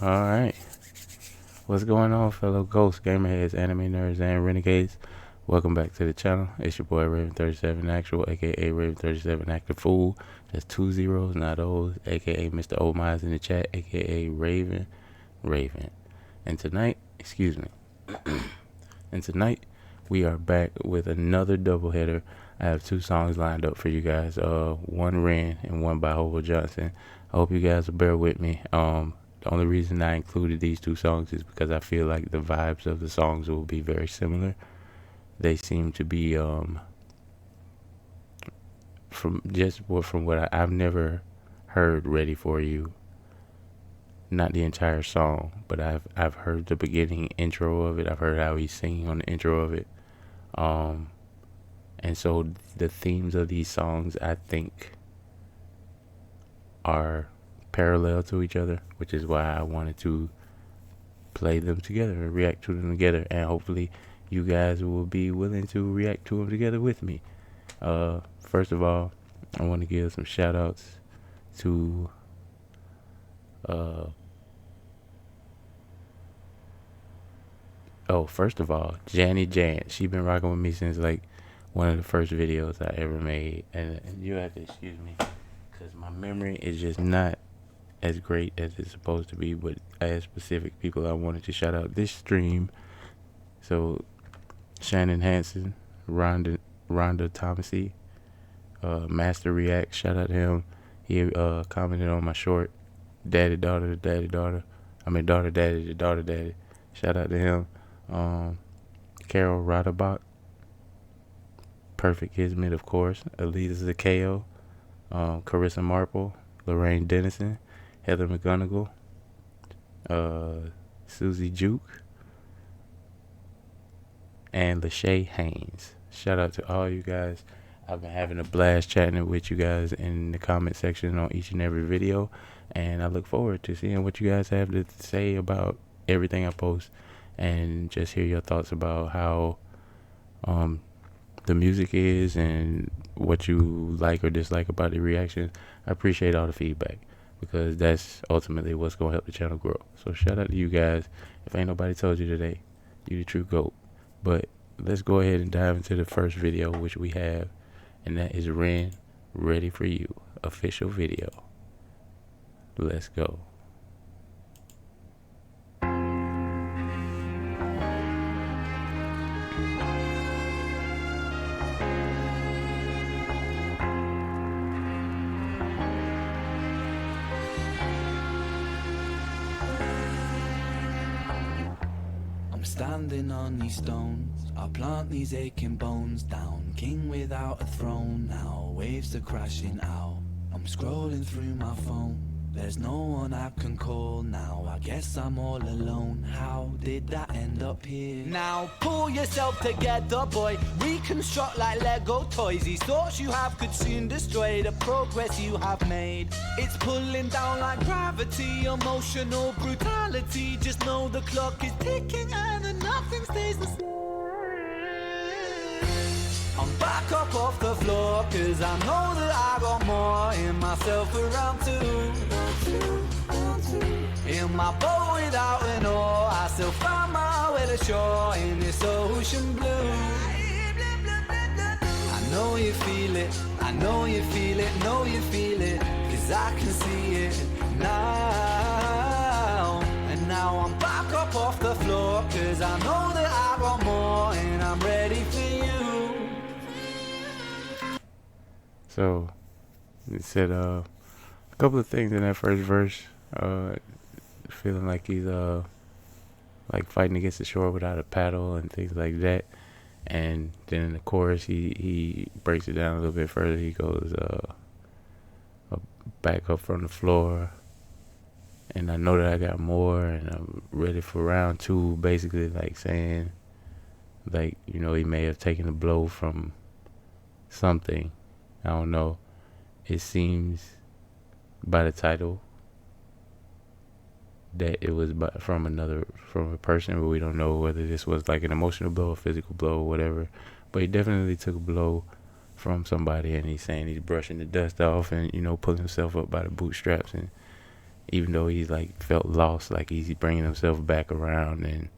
Alright. What's going on, fellow ghosts, gamerheads, anime nerds, and renegades? Welcome back to the channel. It's your boy Raven37 Actual, aka Raven37 Active Fool. That's 2 zeros, not O's, aka Mr. Old Miles in the chat, aka Raven. And tonight, we are back with another doubleheader. I have two songs lined up for you guys. One Ren and one by Hobo Johnson. I hope you guys will bear with me. The only reason I included these two songs is because I feel like the vibes of the songs will be very similar. They seem to be from what I've never heard Ready For You. Not the entire song, but I've heard the beginning intro of it. I've heard how he's singing on the intro of it. And so the themes of these songs, I think, are parallel to each other, which is why I wanted to play them together and react to them together, and hopefully you guys will be willing to react to them together with me. First of all, I want to give some shout outs to first of all, Janny Jan. She's been rocking with me since like one of the first videos I ever made, and you have to excuse me because my memory is just not as great as it's supposed to be, but I had specific people I wanted to shout out this stream. So Shannon Hansen, Rhonda Thomasy, Master React, shout out to him. He commented on my short, Daddy Daughter Daddy. Shout out to him. Carol Roderbach, Perfect Kismet, of course, Alita Zakeo, Carissa Marple, Lorraine Dennison, Heather McGonigal, Susie Juke, and Lachey Haynes. Shout out to all you guys. I've been having a blast chatting with you guys in the comment section on each and every video, and I look forward to seeing what you guys have to say about everything I post, and just hear your thoughts about how the music is and what you like or dislike about the reactions. I appreciate all the feedback, because that's ultimately what's going to help the channel grow. So shout out to you guys. If ain't nobody told you today, you the true GOAT. But let's go ahead and dive into the first video, which we have, and that is Ren, Ready For You, official video. Let's go. Standing on these stones, I plant these aching bones down. King without a throne now, waves are crashing out. I'm scrolling through my phone, there's no one I can call now. I guess I'm all alone, how did that end up here? Now pull yourself together, boy, reconstruct like Lego toys. These thoughts you have could soon destroy the progress you have made. It's pulling down like gravity, emotional brutality. Just know the clock is ticking and that nothing stays the same. I'm back up off the floor, cause I know that I got more in myself around two. In my boat without an oar, I still find my way to shore in this ocean blue. I know you feel it, I know you feel it, know you feel it, cause I can see it now. And now I'm back up off the floor, cause I know that I got more and I'm ready for you. So it said a couple of things in that first verse. Feeling like he's like fighting against the shore without a paddle and things like that. And then in the chorus he breaks it down a little bit further. He goes back up from the floor, and I know that I got more and I'm ready for round two. Basically like saying, like, you know, he may have taken a blow from something. I don't know. It seems by the title that it was from a person, but we don't know whether this was like an emotional blow, a physical blow, or whatever. But he definitely took a blow from somebody, and he's saying he's brushing the dust off and, you know, pulling himself up by the bootstraps and even though he's like felt lost, like he's bringing himself back around, and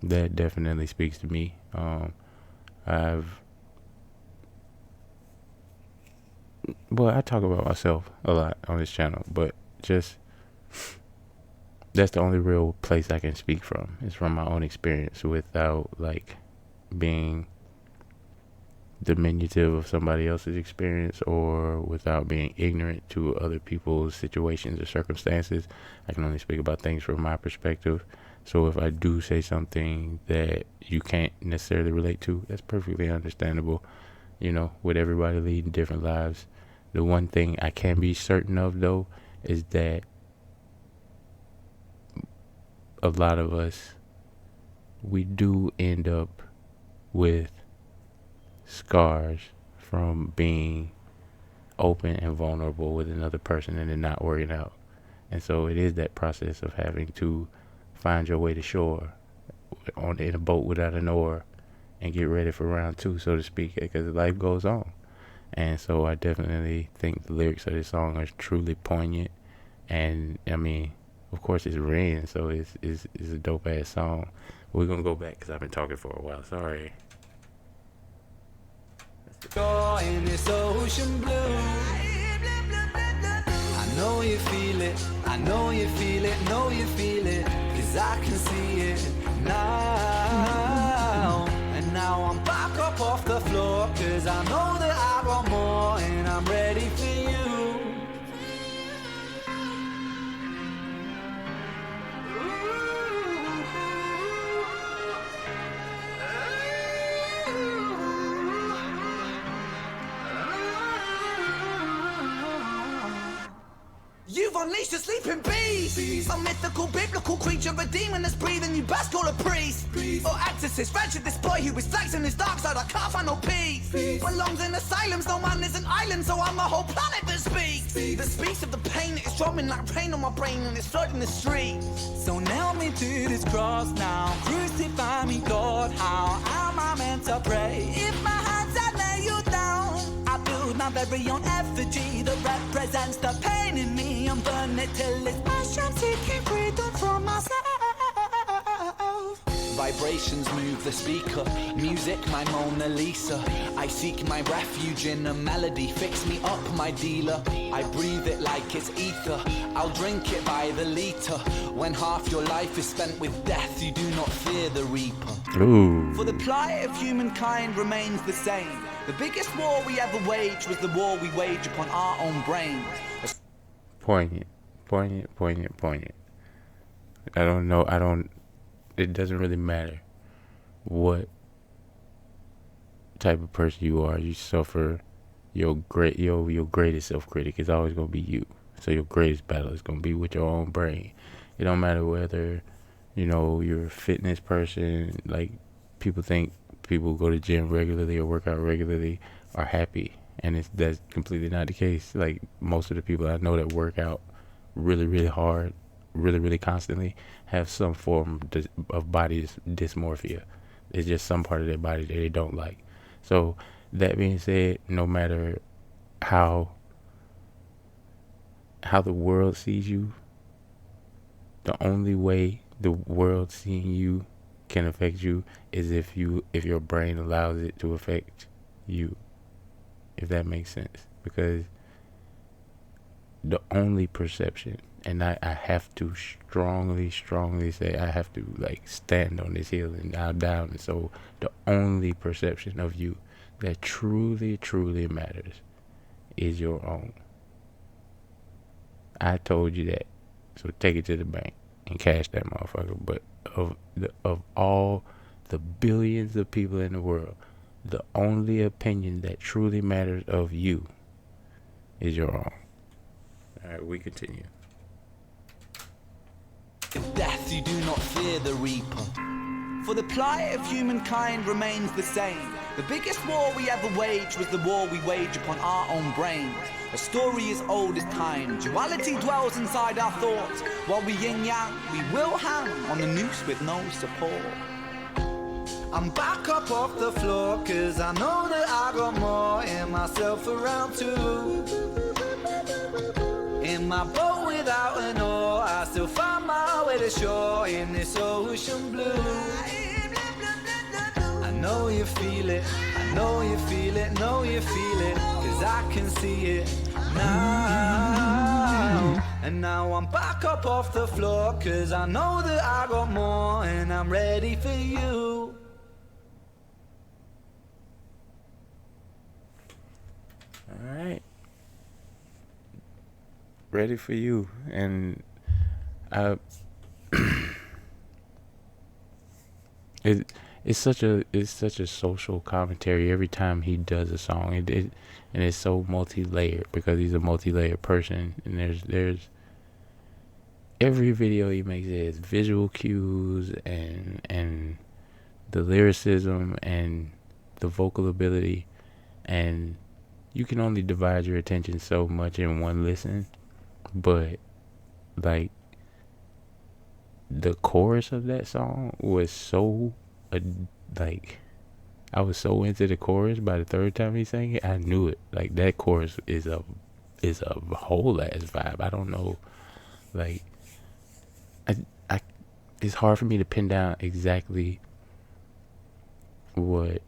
that definitely speaks to me. I've I talk about myself a lot on this channel, but just that's the only real place I can speak from. It's from my own experience without like being diminutive of somebody else's experience, or without being ignorant to other people's situations or circumstances. I can only speak about things from my perspective. So if I do say something that you can't necessarily relate to, that's perfectly understandable. You know, with everybody leading different lives. The one thing I can be certain of, though, is that a lot of us, we do end up with scars from being open and vulnerable with another person and it not working out. And so it is that process of having to find your way to shore in a boat without an oar and get ready for round two, so to speak, because life goes on. And so I definitely think the lyrics of this song are truly poignant. And I mean, of course, it's Ren, so it's a dope ass song. We're gonna go back because I've been talking for a while. Sorry. You're in this ocean blue. I know you feel it, I know you feel it, know you feel it, 'cause I can see it now. And now I'm back up off the floor, 'cause I know that I want more, and I'm ready for you. You've unleashed a sleeping beast, a mythical, biblical creature, a demon that's breathing. You best call a priest, or exorcist. Venture this boy who is flexing his dark side. I can't find no peace. Belongs in asylums. No man is an island, so I'm a whole planet that speaks. That speaks of the pain that is drumming like rain on my brain, and it's flooding the streets. So nail me to this cross now, crucify me, Lord. How am I meant to pray if my hands are lay you down? I build my very own effigy that represents the pain in me, and burn it till it's ash. I'm seeking freedom from myself. Vibrations move the speaker, music my Mona Lisa. I seek my refuge in a melody, fix me up my dealer. I breathe it like it's ether, I'll drink it by the liter. When half your life is spent with death, you do not fear the reaper. Ooh. For the plight of humankind remains the same. The biggest war we ever waged was the war we wage upon our own brains. Poignant. It doesn't really matter what type of person you are. You suffer your greatest self-critic is always going to be you. So your greatest battle is going to be with your own brain. It don't matter whether, you're a fitness person. Like, people think people who go to gym regularly or work out regularly are happy, and that's completely not the case. Like, most of the people I know that work out really, really hard, really, really constantly, have some form of body dysmorphia. It's just some part of their body that they don't like. So that being said, no matter how the world sees you, the only way the world seeing you can affect you is if your brain allows it to affect you, if that makes sense. Because the only perception, and I have to strongly say, I have to stand on this hill and now down, and so the only perception of you that truly matters is your own. I told you that, so take it to the bank and cash that motherfucker. But of all the billions of people in the world, the only opinion that truly matters of you is your own. Alright, we continue. In death you do not fear the reaper. For the plight of humankind remains the same. The biggest war we ever waged was the war we wage upon our own brains. A story as old as time. Duality dwells inside our thoughts. While we yin-yang, we will hang on the noose with no support. I'm back up off the floor, 'cause I know that I got more in myself around two. In my boat with without an oar, I still find my way to shore in this ocean blue. I know you feel it, I know you feel it, know you feel it, 'cause I can see it now. And now I'm back up off the floor, 'cause I know that I got more, and I'm ready for you. Alright. Ready for you. And I it's such a social commentary every time he does a song. And it's so multi-layered because he's a multi-layered person, and there's every video he makes has visual cues and the lyricism and the vocal ability, and you can only divide your attention so much in one listen. But like the chorus of that song was so like I was so into the chorus. By the third time he sang it, I knew it. Like that chorus is a whole ass vibe. I don't know, like I it's hard for me to pin down exactly what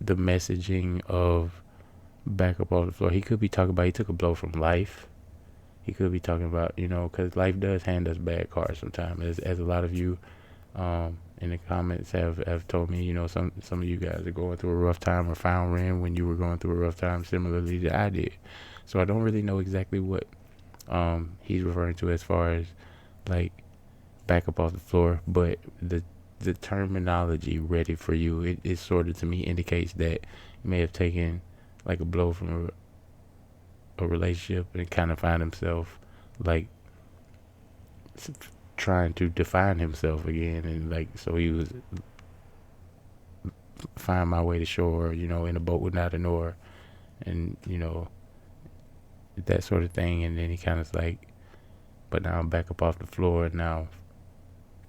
the messaging of Back Up Off the Floor. He could be talking about he took a blow from life. He could be talking about, because life does hand us bad cards sometimes, as a lot of you in the comments have told me. Some of you guys are going through a rough time or found Ren when you were going through a rough time similarly that I did. So I don't really know exactly what he's referring to as far as like Back Up Off the Floor, but the terminology ready for you, it sort of to me indicates that he may have taken like a blow from a relationship and kind of find himself like trying to define himself again, and like so he was find my way to shore, in a boat without an oar, and that sort of thing. And then he kind of like, but now I'm back up off the floor, and now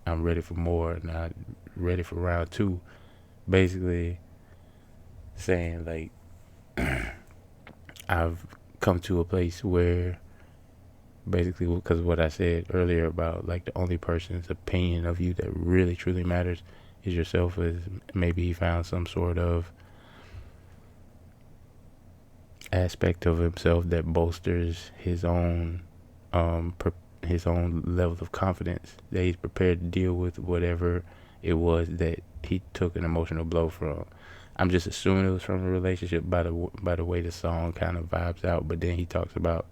I'm ready for more, now ready for round two, basically saying like I've come to a place where basically, because of what I said earlier about like the only person's opinion of you that really truly matters is yourself, is maybe he found some sort of aspect of himself that bolsters his own level of confidence, that he's prepared to deal with whatever it was that he took an emotional blow from. I'm just assuming it was from a relationship by the way the song kind of vibes out. But then he talks about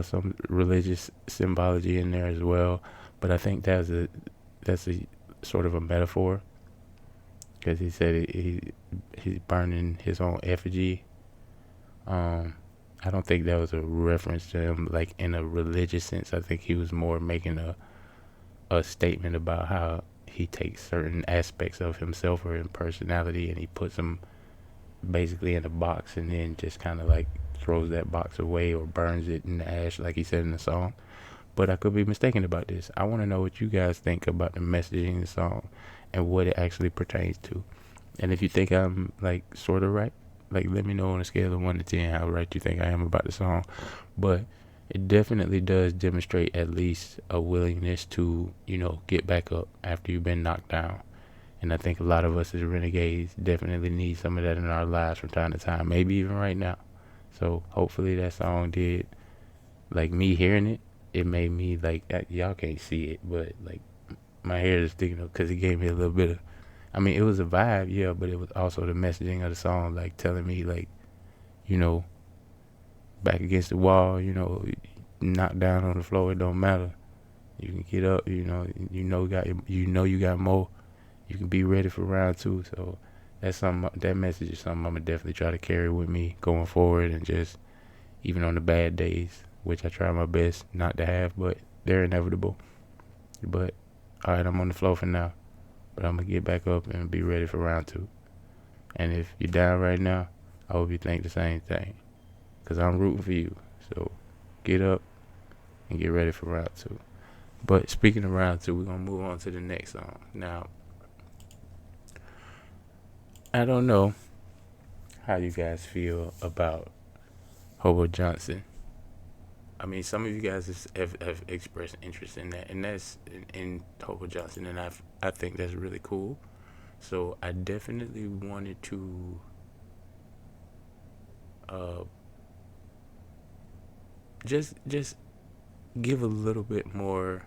some religious symbology in there as well. But I think that's a sort of a metaphor, because he said he's burning his own effigy. I don't think that was a reference to him like in a religious sense. I think he was more making a statement about how he takes certain aspects of himself or in personality, and he puts them basically in a box, and then just kind of like throws that box away or burns it in the ash, like he said in the song. But I could be mistaken about this. I want to know what you guys think about the messaging of the song and what it actually pertains to. And if you think I'm like sort of right, like let me know on a scale of 1 to 10 how right you think I am about the song. But it definitely does demonstrate at least a willingness to, get back up after you've been knocked down. And I think a lot of us as renegades definitely need some of that in our lives from time to time, maybe even right now. So hopefully that song did, like me hearing it, it made me like, y'all can't see it, but like my hair is sticking up because it gave me a little bit of, it was a vibe, yeah, but it was also the messaging of the song, like telling me like, back against the wall, knocked down on the floor, it don't matter. You can get up, you got more. You can be ready for round two. So that's something. That message is something I'm gonna definitely try to carry with me going forward, and just even on the bad days, which I try my best not to have, but they're inevitable. But all right, I'm on the floor for now, but I'm gonna get back up and be ready for round two. And if you're down right now, I hope you think the same thing, because I'm rooting for you. So get up and get ready for round two. But speaking of round two, we're gonna move on to the next song. Now, I don't know how you guys feel about Hobo Johnson. I mean, some of you guys have expressed interest in that, and that's in Hobo Johnson, and I think that's really cool. So I definitely wanted to uh, just give a little bit more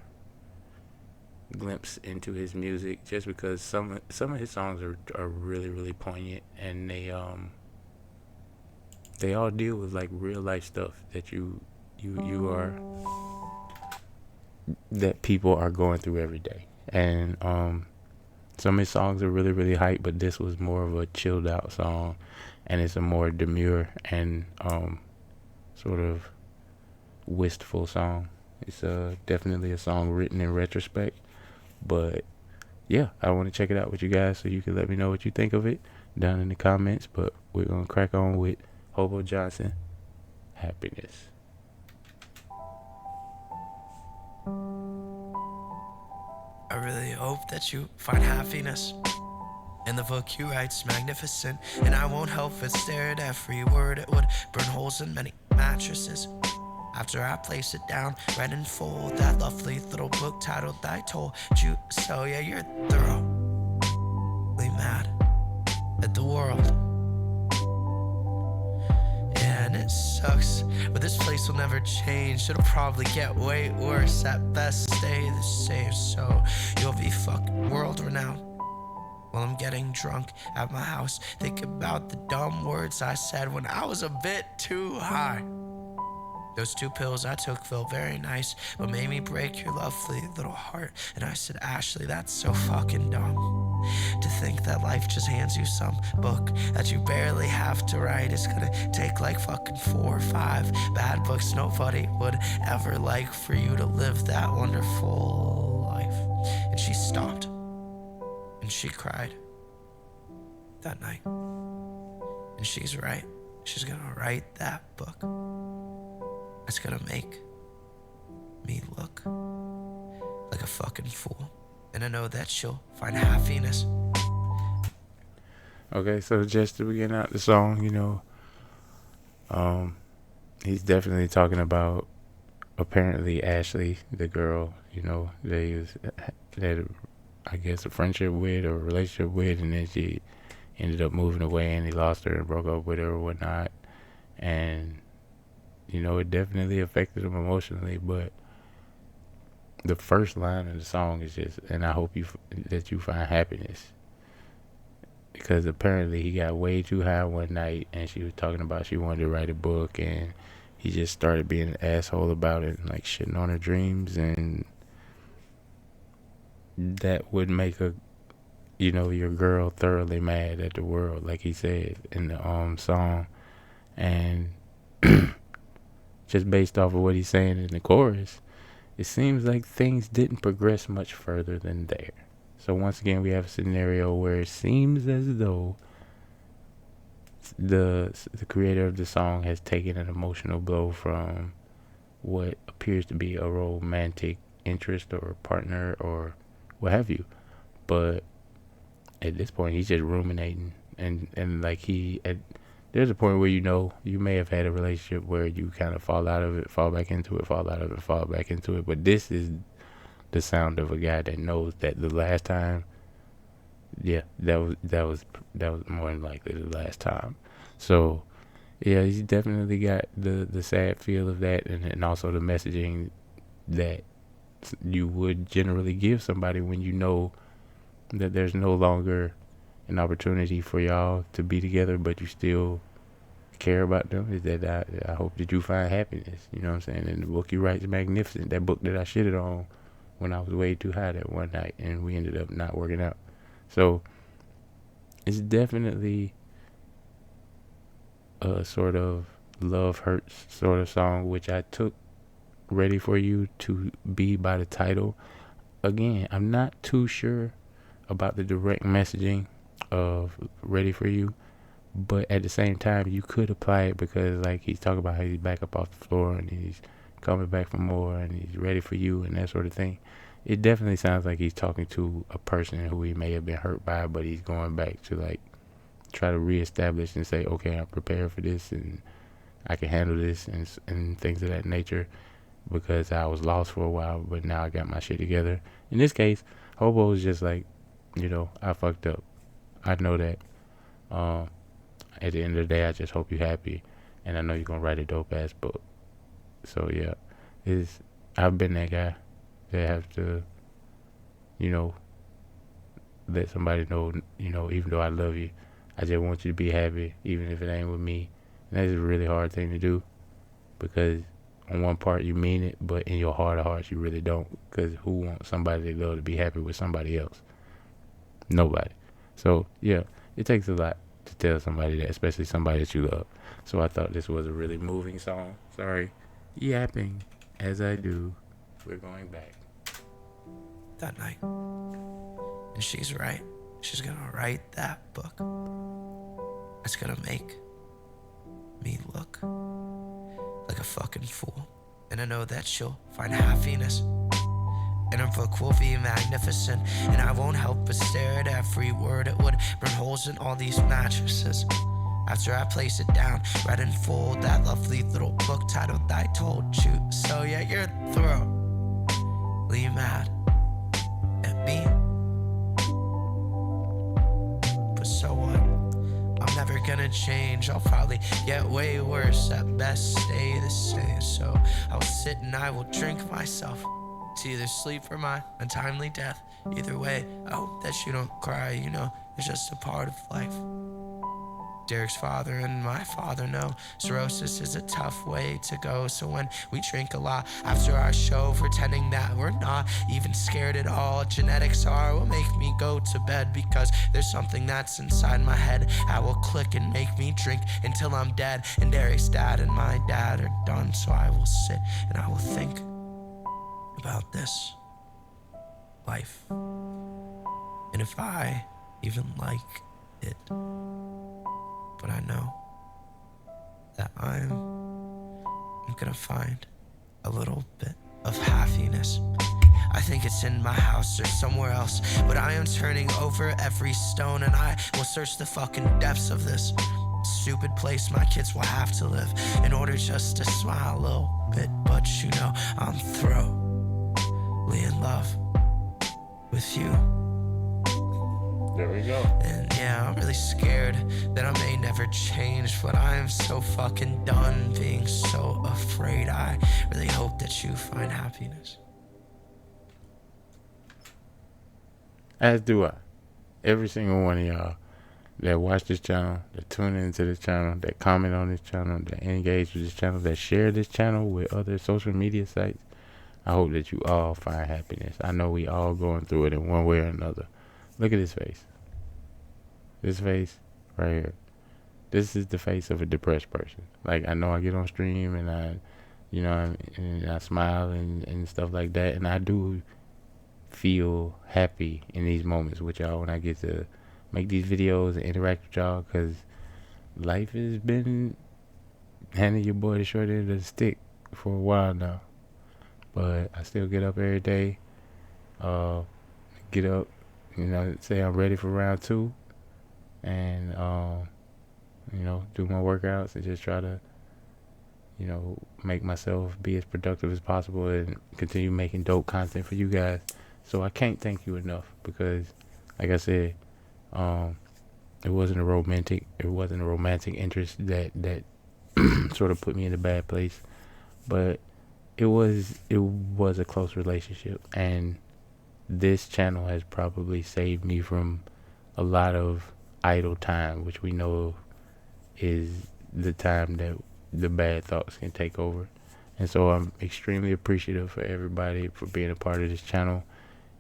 glimpse into his music, just because some of his songs are really really poignant, and they all deal with like real life stuff that you are that people are going through every day. And some of his songs are really really hype, but this was more of a chilled out song, and it's a more demure and sort of wistful song. It's definitely a song written in retrospect, but yeah, I want to check it out with you guys, so you can let me know what you think of it down in the comments. But we're gonna crack on with Hobo Johnson, Happiness. I really hope that you find happiness. And the book you write's magnificent, and I won't help but stare at every word. It would burn holes in many mattresses. After I place it down, read in full, that lovely little book titled I Told You So. Yeah, you're thoroughly mad at the world. Yeah, and it sucks, but this place will never change. It'll probably get way worse, at best stay the same. So you'll be fucking world renowned while I'm getting drunk at my house, thinking about the dumb words I said when I was a bit too high. Those 2 pills I took felt very nice, but made me break your lovely little heart. And I said, Ashley, that's so fucking dumb. To think that life just hands you some book that you barely have to write. It's gonna take like fucking 4 or 5 bad books nobody would ever like for you to live that wonderful life. And she stopped, and she cried that night. And she's right. She's gonna write that book. It's gonna make me look like a fucking fool. And I know that she'll find happiness. Okay, so just to begin out the song, he's definitely talking about apparently Ashley, the girl, that I guess a friendship with or a relationship with, and then she ended up moving away, and he lost her and broke up with her or whatnot. And it definitely affected him emotionally. But the first line of the song is just, and I hope that you find happiness, because apparently he got way too high one night, and she was talking about she wanted to write a book, and he just started being an asshole about it and like shitting on her dreams, and that would make your girl thoroughly mad at the world, like he said in the song. And just based off of what he's saying in the chorus, it seems like things didn't progress much further than there. So once again, we have a scenario where it seems as though the creator of the song has taken an emotional blow from what appears to be a romantic interest or partner or what have you. But at this point, he's just ruminating, and like there's a point where you may have had a relationship where you kind of fall out of it, fall back into it, fall out of it, fall back into it. But this is the sound of a guy that knows that the last time, yeah, that was more than likely the last time. So yeah, he's definitely got the sad feel of that, and also the messaging that you would generally give somebody when you know that there's no longer an opportunity for y'all to be together, but you still care about them, is that I hope that you find happiness. You know what I'm saying? And the book you write is magnificent. That book that I shitted on when I was way too high that one night, and we ended up not working out. So it's definitely a sort of love hurts sort of song, which I took Ready For You to be by the title. Again, I'm not too sure about the direct messaging of Ready For You, but at the same time, you could apply it, because like he's talking about how he's back up off the floor and he's coming back for more and he's ready for you and that sort of thing. It definitely sounds like he's talking to a person who he may have been hurt by, but he's going back to like try to reestablish and say, okay, I'm prepared for this and I can handle this and things of that nature, because I was lost for a while, but now I got my shit together. In this case, Hobo is just like, I fucked up. I know that. At the end of the day, I just hope you're happy, and I know you're gonna write a dope ass book. So yeah, I've been that guy that have to, let somebody know, even though I love you, I just want you to be happy, even if it ain't with me. And that's a really hard thing to do, because on one part you mean it, but in your heart of hearts you really don't. Because who wants somebody they love to be happy with somebody else? Nobody. So yeah, it takes a lot to tell somebody that, especially somebody that you love. So I thought this was a really moving song. Sorry, yapping as I do. We're going back. That night. And she's right. She's gonna write that book. It's gonna make me look like a fucking fool. And I know that she'll find happiness. And her book will be magnificent. And I won't help but stare at every word. It would burn holes in all these mattresses. After I place it down, read in full, that lovely little book titled I Told You. So yeah, you're thoroughly mad at me. But so what? I'm never gonna change. I'll probably get way worse. At best, stay the same. So I will sit and I will drink myself to either sleep or my untimely death. Either way, I hope that you don't cry. It's just a part of life. Derek's father and my father know cirrhosis is a tough way to go. So when we drink a lot after our show, pretending that we're not even scared at all, genetics will make me go to bed, because there's something that's inside my head that will click and make me drink until I'm dead. And Derek's dad and my dad are done. So I will sit and I will think about this life, and if I even like it. But I know that I'm gonna find a little bit of happiness. I think it's in my house or somewhere else, but I am turning over every stone, and I will search the fucking depths of this stupid place my kids will have to live in order just to smile a little bit. But I'm thoroughly in love with you. There we go. And yeah, I'm really scared that I may never change, but I am so fucking done being so afraid. I really hope that you find happiness. As do I. Every single one of y'all that watch this channel, that tune into this channel, that comment on this channel, that engage with this channel, that share this channel with other social media sites, I hope that you all find happiness. I know we all going through it in one way or another. Look at his face. This face right here. This is the face of a depressed person. Like, I know I get on stream and I smile and stuff like that, and I do feel happy in these moments with y'all when I get to make these videos and interact with y'all, because life has been handing your boy the short end of the stick for a while now. But I still get up every day, say I'm ready for round 2, and do my workouts and just try to make myself be as productive as possible and continue making dope content for you guys. So I can't thank you enough, because like I said, it wasn't a romantic interest that sort of put me in a bad place, but it was a close relationship, and this channel has probably saved me from a lot of idle time, which we know is the time that the bad thoughts can take over. And so I'm extremely appreciative for everybody for being a part of this channel,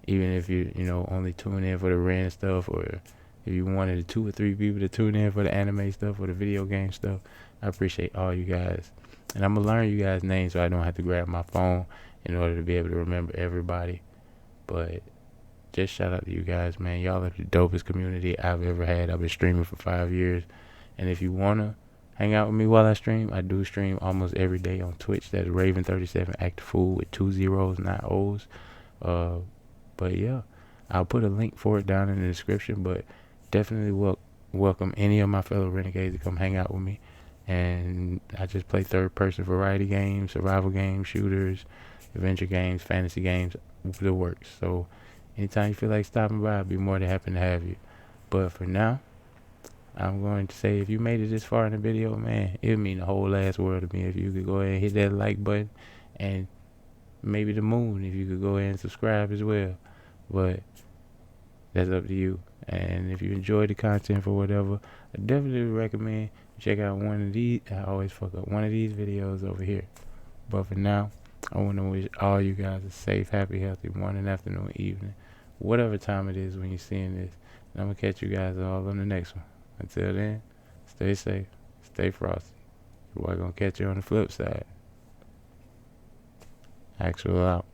even if you only tune in for the random stuff, or if you wanted the 2 or 3 people to tune in for the anime stuff or the video game stuff. I appreciate all you guys, and I'm gonna learn you guys' names so I don't have to grab my phone in order to be able to remember everybody. But just shout out to you guys, man. Y'all are the dopest community I've ever had. I've been streaming for 5 years, and if you wanna hang out with me while I stream, I do stream almost every day on Twitch. That's Raven37, act a fool with 2 zeros, not O's. But yeah, I'll put a link for it down in the description. But definitely welcome any of my fellow renegades to come hang out with me. And I just play third-person variety games, survival games, shooters, adventure games, fantasy games, the works. So anytime you feel like stopping by, I'd be more than happy to have you. But for now, I'm going to say if you made it this far in the video, man, it would mean the whole ass world to me if you could go ahead and hit that like button, and maybe the moon if you could go ahead and subscribe as well. But that's up to you. And if you enjoyed the content for whatever, I definitely recommend you check out one of these. I always fuck up one of these videos over here. But for now, I want to wish all you guys a safe, happy, healthy morning, afternoon, evening, whatever time it is when you're seeing this. And I'm going to catch you guys all on the next one. Until then, stay safe, stay frosty. We're going to catch you on the flip side. Actual out.